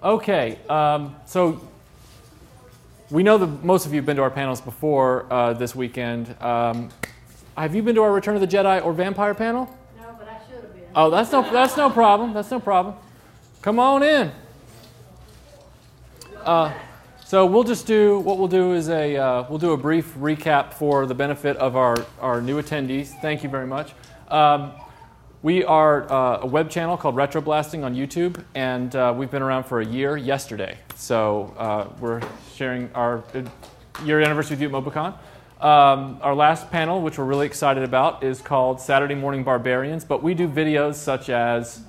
Okay, so we know that most of you have been to our panels before this weekend. Have you been to our Return of the Jedi or Vampire panel? No, but I should have been. Oh, that's no problem. That's no problem. Come on in. So we'll just do what we'll do is we'll do a brief recap for the benefit of our new attendees. Thank you very much. We are a web channel called RetroBlasting on YouTube, and we've been around for a year yesterday. So we're sharing our year anniversary with you at Mobicon. Our last panel, which we're really excited about, is called Saturday Morning Barbarians, but we do videos such as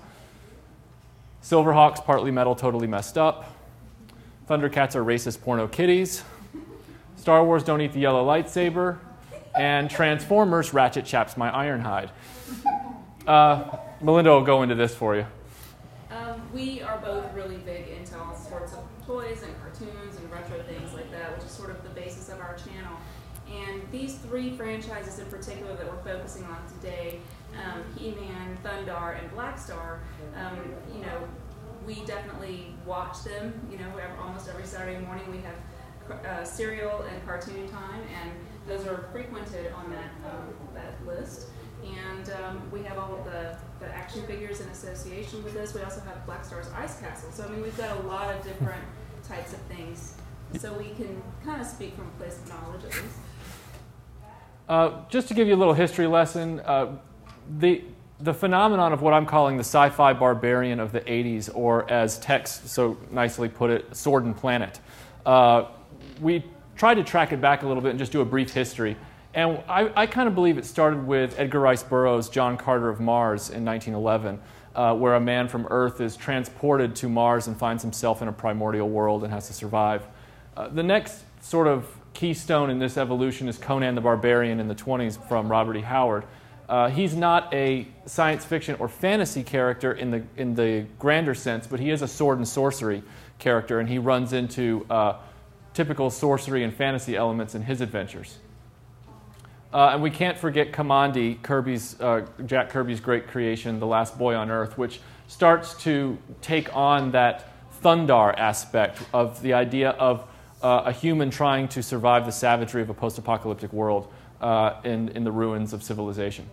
Silverhawks, partly metal, totally messed up, Thundercats are racist porno kitties, Star Wars don't eat the yellow lightsaber, and Transformers Ratchet chaps my Ironhide. Melinda will go into this for you. We are both really big into all sorts of toys and cartoons and retro things like that, which is sort of the basis of our channel. And these three franchises in particular that we're focusing on today, He-Man, Thundar, and Blackstar, you know, we definitely watch them. You know, almost every Saturday morning we have cereal and cartoon time, and those are frequented on that list. And we have all of the action figures in association with this. We also have Blackstar's Ice Castle. So I mean, we've got a lot of different types of things. So we can kind of speak from a place of knowledge at least. Just to give you a little history lesson, the phenomenon of what I'm calling the sci-fi barbarian of the 80s, or as Tex so nicely put it, Sword and Planet. We tried to track it back a little bit and just do a brief history. And I kind of believe it started with Edgar Rice Burroughs' John Carter of Mars in 1911, where a man from Earth is transported to Mars and finds himself in a primordial world and has to survive. The next sort of keystone in this evolution is Conan the Barbarian in the 20s from Robert E. Howard. He's not a science fiction or fantasy character in the grander sense, but he is a sword and sorcery character, and he runs into typical sorcery and fantasy elements in his adventures. And we can't forget Kamandi, Jack Kirby's great creation, The Last Boy on Earth, which starts to take on that Thundar aspect of the idea of a human trying to survive the savagery of a post-apocalyptic world in the ruins of civilization.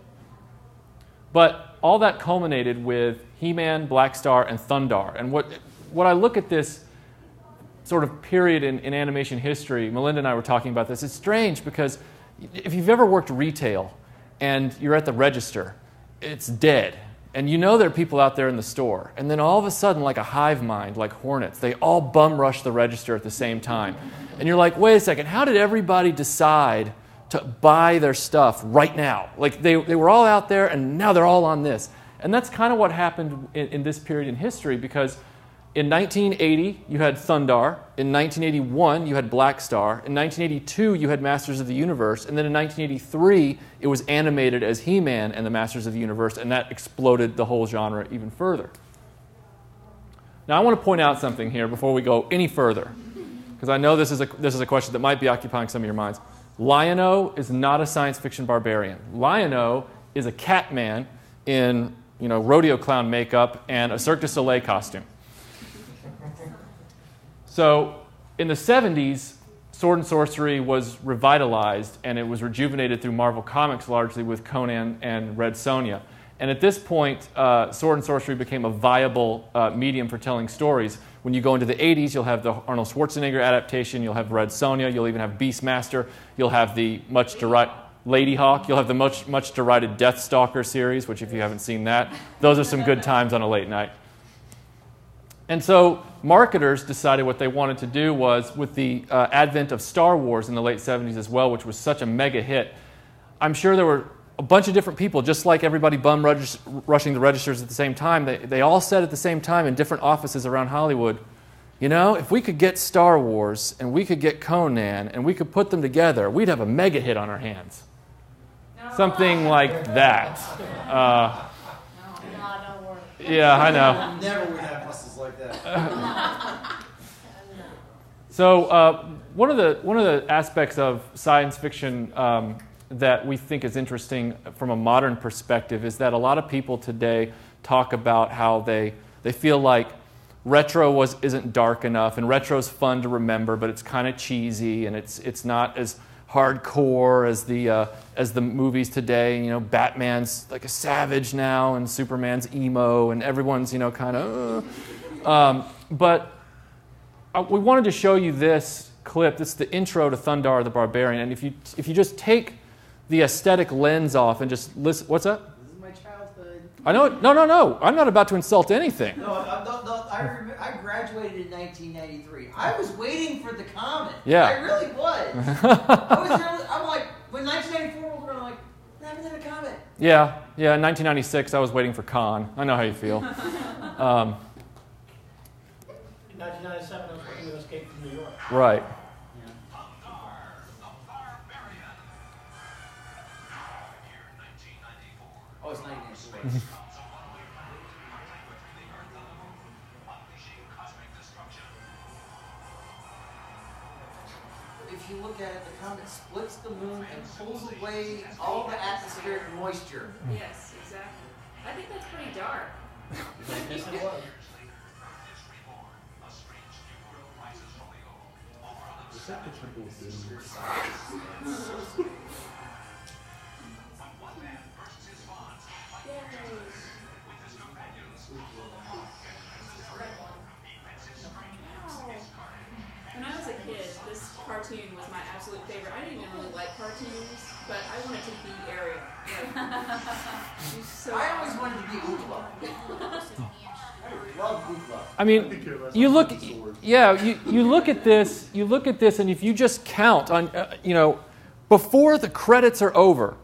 But all that culminated with He-Man, Blackstar, and Thundar. And what I look at this sort of period in animation history, Melinda and I were talking about this, it's strange because if you've ever worked retail and you're at the register, it's dead. And you know there are people out there in the store. And then all of a sudden, like a hive mind, like hornets, they all bum rush the register at the same time. And you're like, wait a second, how did everybody decide to buy their stuff right now? Like they were all out there and now they're all on this. And that's kind of what happened in this period in history, because in 1980, you had Thundar. In 1981, you had Blackstar. In 1982, you had Masters of the Universe. And then in 1983, it was animated as He-Man and the Masters of the Universe, and that exploded the whole genre even further. Now, I want to point out something here before we go any further, because I know this is a question that might be occupying some of your minds. Lion-O is not a science fiction barbarian. Lion-O is a cat man in rodeo clown makeup and a Cirque du Soleil costume. So in the 70s, sword and sorcery was revitalized, and it was rejuvenated through Marvel Comics largely with Conan and Red Sonja. And at this point, sword and sorcery became a viable medium for telling stories. When you go into the 80s, you'll have the Arnold Schwarzenegger adaptation, you'll have Red Sonja, you'll even have Beastmaster, you'll have the much derided Lady Hawk, you'll have the much derided Deathstalker series, which if you haven't seen that, those are some good times on a late night. And so marketers decided what they wanted to do was, with the advent of Star Wars in the late 70s as well, which was such a mega hit, I'm sure there were a bunch of different people, just like everybody bum rushing the registers at the same time. They all said at the same time in different offices around Hollywood, you know, if we could get Star Wars and we could get Conan and we could put them together, we'd have a mega hit on our hands. Something like that. Yeah, I know. Never would have buses like that. So one of the aspects of science fiction that we think is interesting from a modern perspective is that a lot of people today talk about how they feel like Retro isn't dark enough, and Retro's fun to remember, but it's kind of cheesy, and it's not as hardcore as the movies today. You know, Batman's like a savage now, and Superman's emo, and everyone's, you know, kind of. But we wanted to show you this clip. This is the intro to Thundar the Barbarian, and if you just take the aesthetic lens off and just listen. What's that? This is my childhood. I know. No. I'm not about to insult anything. No, I remember. I graduated in 1993. I was waiting for the comet. Yeah. I really was. I'm like, when 1994 rolled around, I'm like, I haven't had a comet. Yeah. In 1996, I was waiting for Khan. I know how you feel. In 1997, I was waiting to escape from New York. Right. Oh, it's 1996. If you look at it, the comet splits the moon and pulls away all the atmospheric moisture. Yes, exactly. I think that's pretty dark. Yes, it was. When I was a kid, this cartoon was my absolute favorite. I didn't even really like cartoons, but I wanted to be Ariel. Like, so I always wanted to be Ootla. I love Ootla. I mean, you look. Yeah, you look at this. You look at this, and if you just count on, before the credits are over,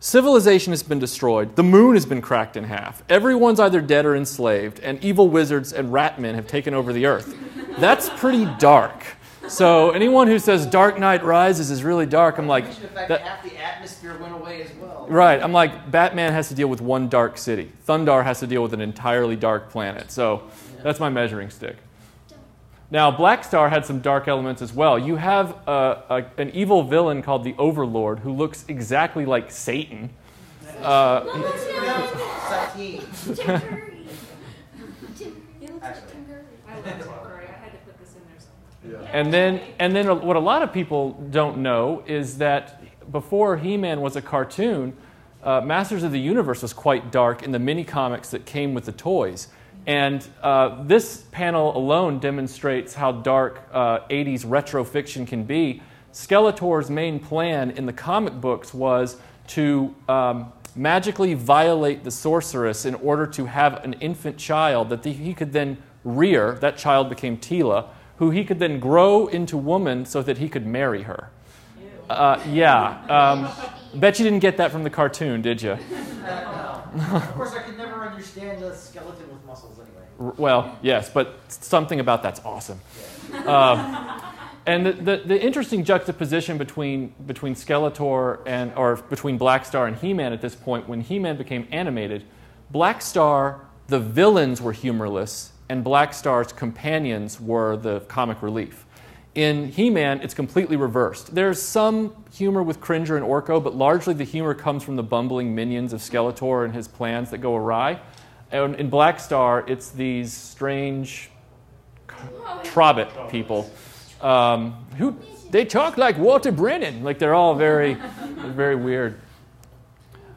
civilization has been destroyed. The moon has been cracked in half. Everyone's either dead or enslaved, and evil wizards and ratmen have taken over the earth. That's pretty dark. So anyone who says Dark Knight Rises is really dark, I'm like, The fact that half the atmosphere went away as well. right. I'm like, Batman has to deal with one dark city. Thundar has to deal with an entirely dark planet. So that's my measuring stick. Now, Black Star had some dark elements as well. You have an evil villain called the Overlord who looks exactly like Satan. Satine. I love Curry. I had to put this in there. And then what a lot of people don't know is that before He-Man was a cartoon, Masters of the Universe was quite dark in the mini-comics that came with the toys. And this panel alone demonstrates how dark 80s retro fiction can be. Skeletor's main plan in the comic books was to magically violate the sorceress in order to have an infant child that he could then rear. That child became Teela, who he could then grow into woman so that he could marry her. Bet you didn't get that from the cartoon, did you? No. Of course, I could never understand a skeleton with muscles anyway. Well, yes, but something about that's awesome. And the interesting juxtaposition between Skeletor or between Black Star and He-Man at this point, when He-Man became animated, Black Star, the villains were humorless, and Black Star's companions were the comic relief. In He-Man, it's completely reversed. There's some humor with Cringer and Orko, but largely the humor comes from the bumbling minions of Skeletor and his plans that go awry. And in Black Star, it's these strange Trobbit people who they talk like Walter Brennan. Like they're all very weird.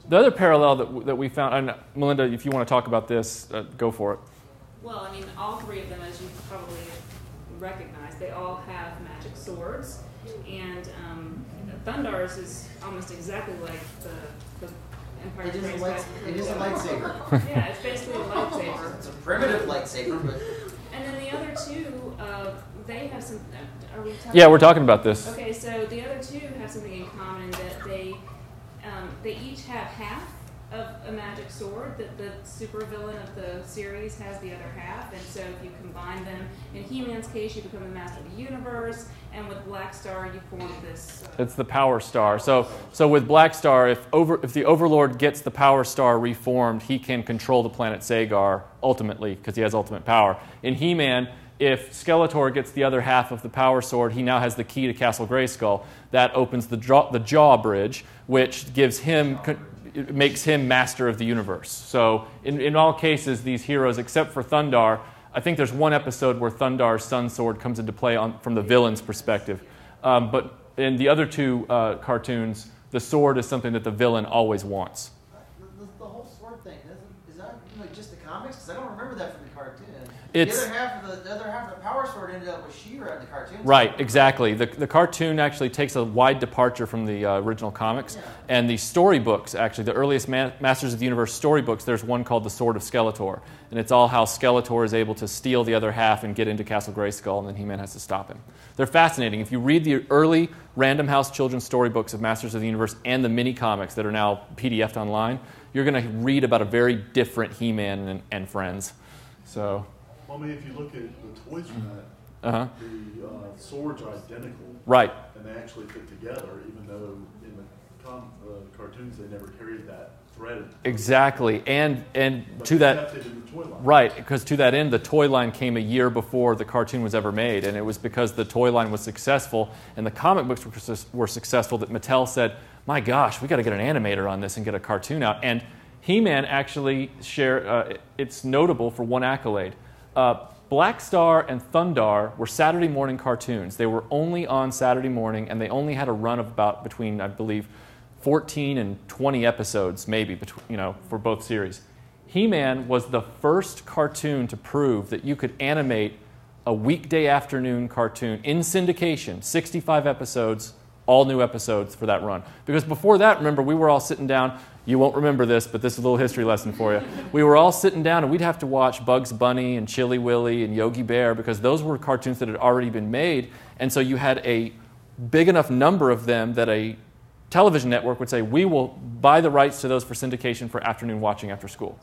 The other parallel that we found, and Melinda, if you want to talk about this, go for it. Well, I mean, all three of them, as you probably recognize, they all have magic swords, and Thundar's is almost exactly like the Empire It is Strikes Back. it is a lightsaber. Yeah, it's basically a lightsaber. It's a primitive lightsaber, but And then the other two, they have some. Are we talking? Yeah, we're talking about this. Okay, so the other two have something in common in that they each have half of a magic sword. That the supervillain of the series has the other half, and so if you combine them, in He-Man's case, you become the master of the universe, and with Black Star, you form this. It's the Power Star. So with Black Star, if the Overlord gets the Power Star reformed, he can control the planet Sagar ultimately because he has ultimate power. In He-Man, if Skeletor gets the other half of the Power Sword, he now has the key to Castle Grayskull. That opens the Jaw Bridge, which gives him. It makes him master of the universe. So in all cases, these heroes, except for Thundar, I think there's one episode where Thundar's sun sword comes into play from the villain's perspective. But in the other two cartoons, the sword is something that the villain always wants. The whole sword thing, is that like just the comics? Because I don't remember that from the cartoon. It's, the other half of the Power Sword ended up with She-Ra in the cartoon. Right, exactly. The cartoon actually takes a wide departure from the original comics. Yeah. And the storybooks, actually, the earliest Masters of the Universe storybooks, there's one called The Sword of Skeletor. And it's all how Skeletor is able to steal the other half and get into Castle Grayskull, and then He-Man has to stop him. They're fascinating. If you read the early Random House children's storybooks of Masters of the Universe and the mini-comics that are now PDF'd online, you're going to read about a very different He-Man and friends. So... Well, I mean, if you look at the toys from that, the swords are identical. Right. And they actually fit together, even though in the cartoons they never carried that thread. Exactly. And But to they that... kept it in the toy line. Right, because to that end, the toy line came a year before the cartoon was ever made, and it was because the toy line was successful and the comic books were successful that Mattel said, my gosh, we got to get an animator on this and get a cartoon out. And He-Man actually it's notable for one accolade. Black Star and Thundar were Saturday morning cartoons. They were only on Saturday morning, and they only had a run of about between, I believe, 14 and 20 episodes, maybe, for both series. He-Man was the first cartoon to prove that you could animate a weekday afternoon cartoon in syndication, 65 episodes, all new episodes for that run. Because before that, remember, we were all sitting down. You won't remember this, but this is a little history lesson for you. We were all sitting down, and we'd have to watch Bugs Bunny and Chilly Willy and Yogi Bear because those were cartoons that had already been made. And so you had a big enough number of them that a television network would say, we will buy the rights to those for syndication for afternoon watching after school.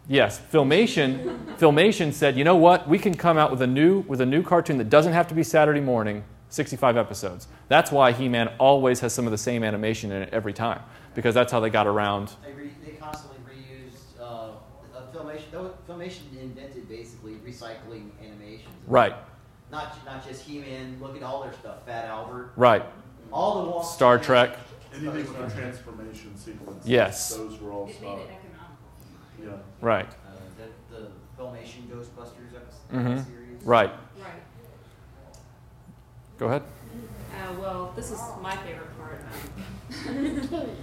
Yes, Filmation said, you know what? We can come out with a new cartoon that doesn't have to be Saturday morning, 65 episodes. That's why He-Man always has some of the same animation in it every time, because that's how they got around. They constantly reused Filmation. Filmation invented basically recycling animations. Right. Not just He-Man. Look at all their stuff. Fat Albert. Right. All the Wall Star Trek. Anything with a transformation sequence. Yes. Those were all It made it economical. Yeah. Right. The Filmation Ghostbusters series. Right. Right. Go ahead. Well, this is my favorite part.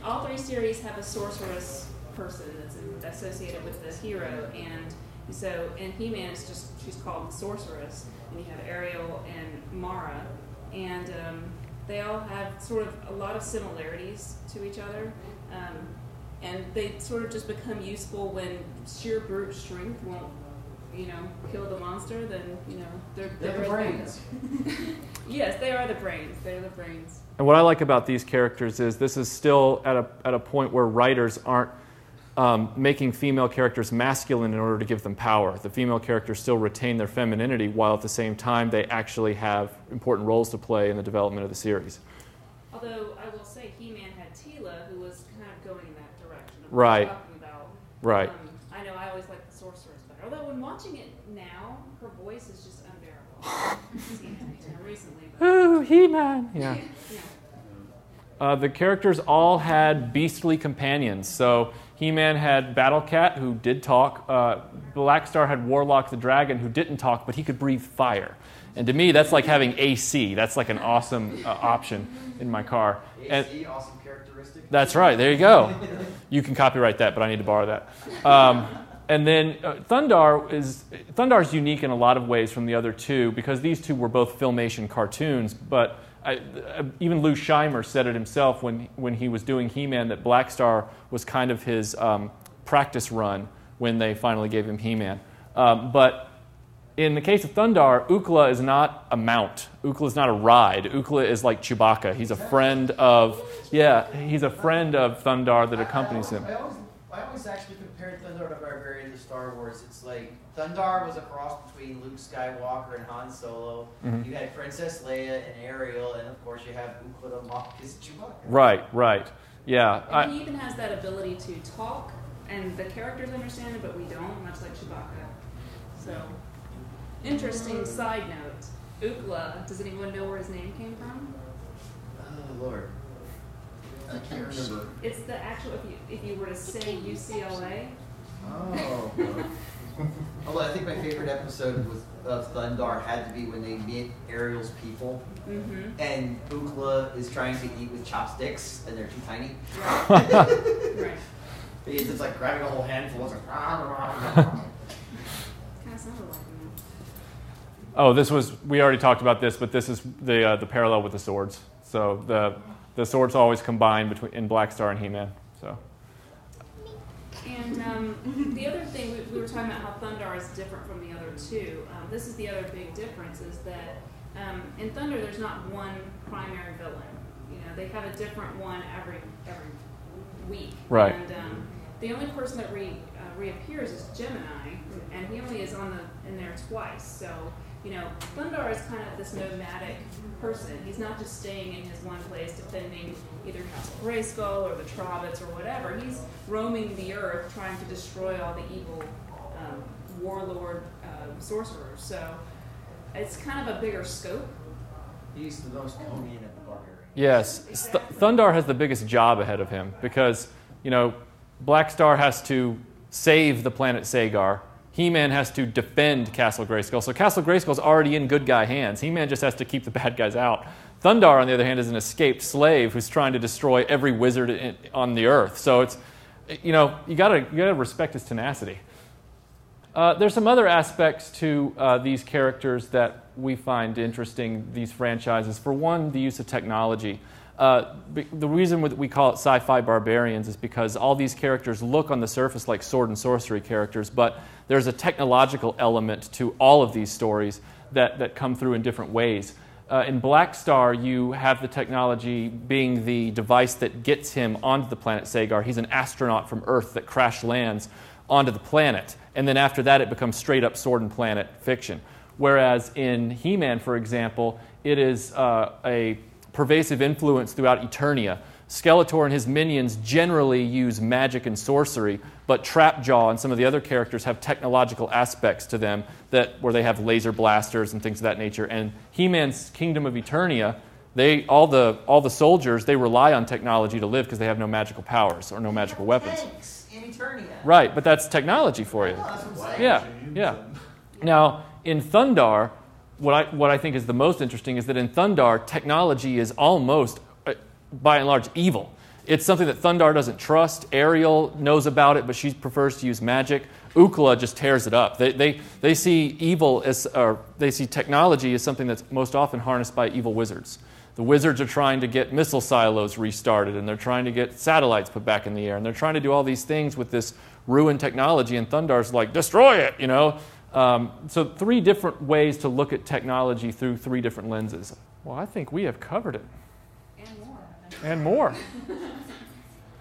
All three series have a sorceress person that's associated with the hero, and so in He-Man, she's called the Sorceress, and you have Ariel and Mara, and they all have sort of a lot of similarities to each other, and they sort of just become useful when sheer brute strength won't, kill the monster. Then they're the brains. Yes, they are the brains. They're the brains. And what I like about these characters is this is still at a point where writers aren't making female characters masculine in order to give them power. The female characters still retain their femininity, while at the same time they actually have important roles to play in the development of the series. Although I will say He-Man had Teela, who was kind of going in that direction of what Right. we're talking about. Right. I know I always like the Sorceress better. Although when watching it now, her voice is just unbearable. I've seen it recently. But Ooh, He-Man. Yeah. yeah. The characters all had beastly companions. So He-Man had Battle Cat, who did talk. Black Star had Warlock the Dragon, who didn't talk, but he could breathe fire. And to me, that's like having AC. That's like an awesome option in my car. AC, awesome characteristic. That's right. There you go. You can copyright that, but I need to borrow that. And then Thundar's unique in a lot of ways from the other two, because these two were both Filmation cartoons. But even Lou Scheimer said it himself when he was doing He-Man, that Black Star was kind of his practice run when they finally gave him He-Man. But in the case of Thundar, Ookla is not a mount. Ookla is not a ride. Ookla is like Chewbacca. He's a friend of Thundar that accompanies him. I always actually compared Thundar to Barbarians to Star Wars. It's like Thundar was a cross between Luke Skywalker and Han Solo. Mm-hmm. You had Princess Leia and Ariel, and of course you have Ookla to mock his Chewbacca. Right. Yeah. And he even has that ability to talk, and the characters understand it, but we don't, much like Chewbacca. So, interesting side note. Ookla, does anyone know where his name came from? Oh, Lord. I can't remember. It's the actual, if you were to say UCLA. Oh. Although I think my favorite episode of Thundar had to be when they meet Ariel's people, and Ukla is trying to eat with chopsticks, and they're too tiny. Right. He's just like grabbing a whole handful. It's like, Kind of sounded like him. Oh, we already talked about this, but this is the parallel with the swords. So the swords always combine in Black Star and He-Man. So. And the other thing, we were talking about how Thundar is different from the other two. This is the other big difference, is that in Thunder there's not one primary villain. You know, they have a different one every week. Right. And the only person that reappears is Gemini, and he only is in there twice. So, you know, Thundar is kind of this nomadic person. He's not just staying in his one place defending either Castle Grayskull or the Trobits or whatever. He's roaming the earth trying to destroy all the evil warlord sorcerers. So it's kind of a bigger scope. he's the most Conan of the Barbarians. Yes, Thundar has the biggest job ahead of him because, you know, Black Star has to save the planet Sagar. He-Man has to defend Castle Grayskull. So Castle Grayskull's already in good guy hands. He-Man just has to keep the bad guys out. Thundar, on the other hand, is an escaped slave who's trying to destroy every wizard on the earth. So it's, you know, you gotta respect his tenacity. There's some other aspects to these characters that we find interesting, these franchises. For one, the use of technology. The reason we call it sci-fi barbarians is because all these characters look on the surface like sword and sorcery characters, but there's a technological element to all of these stories that come through in different ways. In Black Star, you have the technology being the device that gets him onto the planet Sagar. He's an astronaut from Earth that crash lands onto the planet. And then after that, it becomes straight-up sword and planet fiction. Whereas in He-Man, for example, it is a pervasive influence throughout Eternia. Skeletor and his minions generally use magic and sorcery, but Trapjaw and some of the other characters have technological aspects to them where they have laser blasters and things of that nature. And He-Man's Kingdom of Eternia, all the soldiers, they rely on technology to live because they have no magical powers or no magical weapons. Tanks in Eternia. Right, but that's technology for you. Oh, that's what I'm saying. Yeah. Now, in Thundar, what I think is the most interesting is that in Thundar, technology is almost, by and large, evil. It's something that Thundar doesn't trust. Ariel knows about it, but she prefers to use magic. Ukla just tears it up. They see evil they see technology as something that's most often harnessed by evil wizards. The wizards are trying to get missile silos restarted, and they're trying to get satellites put back in the air, and they're trying to do all these things with this ruined technology, and Thundar's like, destroy it, you know? So 3 different ways to look at technology through 3 different lenses. Well, I think we have covered it. And more.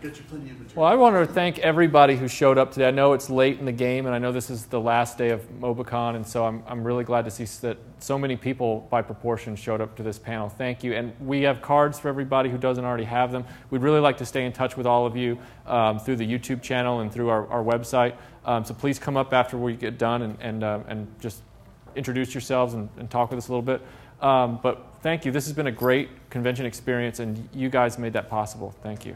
Get you plenty of material. Well, I want to thank everybody who showed up today. I know it's late in the game, and I know this is the last day of Mobicon, and so I'm really glad to see that so many people, by proportion, showed up to this panel. Thank you. And we have cards for everybody who doesn't already have them. We'd really like to stay in touch with all of you through the YouTube channel and through our website. So please come up after we get done and just introduce yourselves and talk with us a little bit. But thank you. This has been a great convention experience, and you guys made that possible. Thank you.